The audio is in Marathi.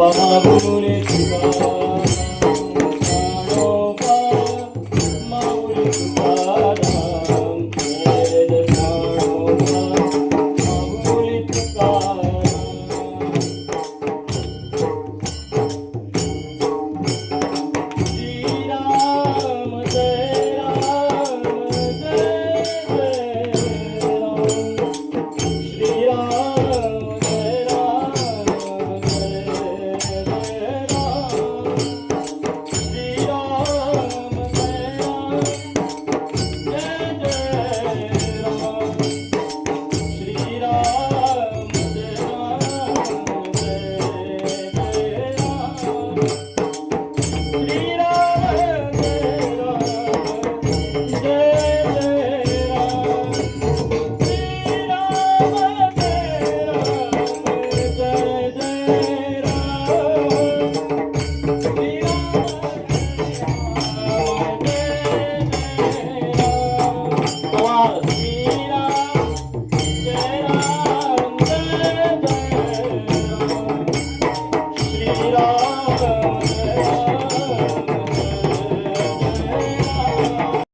माऊली तुकाराम ज्ञानोबा माऊली तुकाराम जय जय ज्ञानोबा माऊली तुकाराम श्रीराम जय राम जय जय राम श्रीराम जय राम श्रीराम